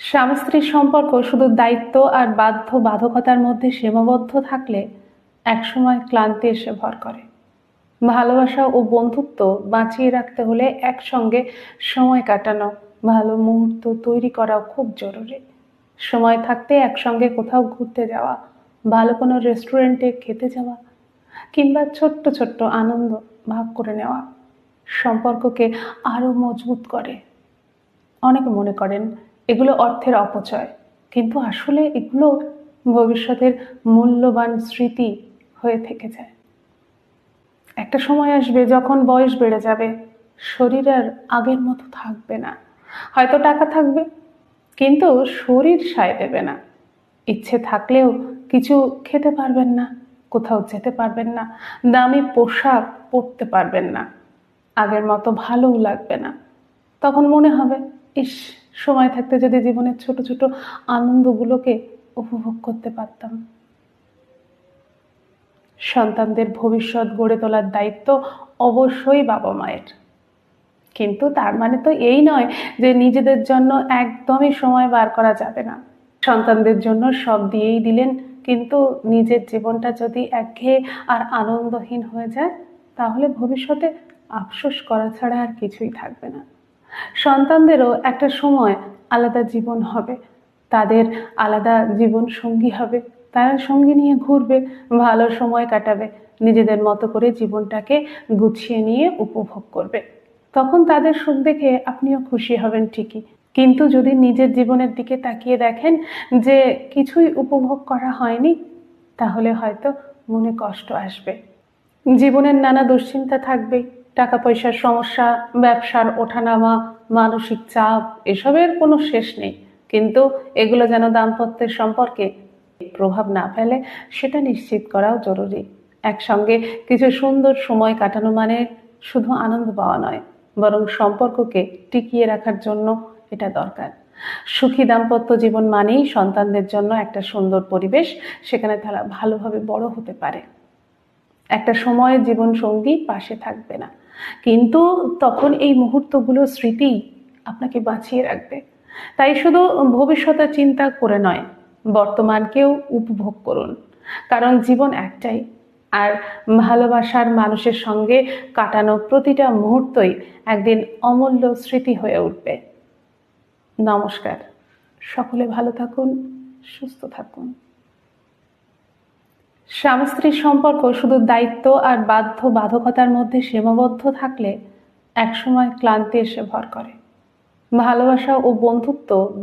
স্বামী স্ত্রীর সম্পর্ক শুধু দায়িত্ব আর বাধ্যবাধকতার মধ্যে সীমাবদ্ধ থাকলে একসময় ক্লান্তি এসে ভর করে। ভালোবাসা ও বন্ধুত্ব বাঁচিয়ে রাখতে হলে একসঙ্গে সময় কাটানো, ভালো মুহূর্ত তৈরি করাও খুব জরুরি। সময় থাকতে একসঙ্গে কোথাও ঘুরতে যাওয়া, ভালো কোনো রেস্টুরেন্টে খেতে যাওয়া কিংবা ছোট্ট ছোট্ট আনন্দ ভাগ করে নেওয়া সম্পর্ককে আরো মজবুত করে। অনেকে মনে করেন এগুলো অর্থের অপচয়, কিন্তু আসলে এগুলো ভবিষ্যতের মূল্যবান স্মৃতি হয়ে থেকে যায়। একটা সময় আসবে যখন বয়স বেড়ে যাবে, শরীর আর আগের মতো থাকবে না। হয়তো টাকা থাকবে, কিন্তু শরীর সায় দেবে না। ইচ্ছে থাকলেও কিছু খেতে পারবেন না, কোথাও যেতে পারবেন না, দামি পোশাক পরতে পারবেন না, আগের মতো ভালোও লাগবে না। তখন মনে হবে, ইস, সময় থাকতে যদি জীবনের ছোট ছোট আনন্দগুলোকে উপভোগ করতে পারতাম। সন্তানদের ভবিষ্যৎ গড়ে তোলার দায়িত্ব অবশ্যই বাবা মায়ের, কিন্তু তার মানে তো এই নয় যে নিজেদের জন্য একদমই সময় বার করা যাবে না। সন্তানদের জন্য সব দিয়েই দিলেন, কিন্তু নিজের জীবনটা যদি একঘেয়ে আর আনন্দহীন হয়ে যায়, তাহলে ভবিষ্যতে আফসোস করা ছাড়া আর কিছুই থাকবে না। সন্তানদেরও একটা সময় আলাদা জীবন হবে, তাদের আলাদা জীবন সঙ্গী হবে, তারা সঙ্গী নিয়ে ঘুরবে, ভালো সময় কাটাবে, নিজেদের মতো করে জীবনটাকে গুছিয়ে নিয়ে উপভোগ করবে। তখন তাদের সুখ দেখে আপনিও খুশি হবেন ঠিকই, কিন্তু যদি নিজের জীবনের দিকে তাকিয়ে দেখেন যে কিছুই উপভোগ করা হয়নি, তাহলে হয়তো মনে কষ্ট আসবে। জীবনের নানা দুশ্চিন্তা থাকবে, টাকা পয়সার সমস্যা, ব্যবসার ওঠানামা, মানসিক চাপ, এসবের কোনো শেষ নেই। কিন্তু এগুলো যেন দাম্পত্যের সম্পর্কে প্রভাব না ফেলে, সেটা নিশ্চিত করাও জরুরি। একসঙ্গে কিছু সুন্দর সময় কাটানো মানে শুধু আনন্দ পাওয়া নয়, বরং সম্পর্ককে টিকিয়ে রাখার জন্য এটা দরকার। সুখী দাম্পত্য জীবন মানেই সন্তানদের জন্য একটা সুন্দর পরিবেশ, সেখানে তারা ভালোভাবে বড় হতে পারে। একটা সময় জীবন সঙ্গী পাশে থাকবে না, কিন্তু তখন এই মুহূর্তগুলো স্মৃতি আপনাকে বাঁচিয়ে রাখবে। তাই শুধু ভবিষ্যতের চিন্তা করে নয়, বর্তমানকেও উপভোগ করুন, কারণ জীবন একটাই। আর ভালোবাসার মানুষের সঙ্গে কাটানো প্রতিটা মুহূর্তই একদিন অমূল্য স্মৃতি হয়ে উঠবে। নমস্কার, সকলে ভালো থাকুন, সুস্থ থাকুন। স্বামী স্ত্রীর সম্পর্ক শুধু দায়িত্ব আর বাধ্যবাধকতার মধ্যে সীমাবদ্ধ থাকলে একসময় ক্লান্তি এসে ভর করে। ভালোবাসা ও বন্ধুত্ব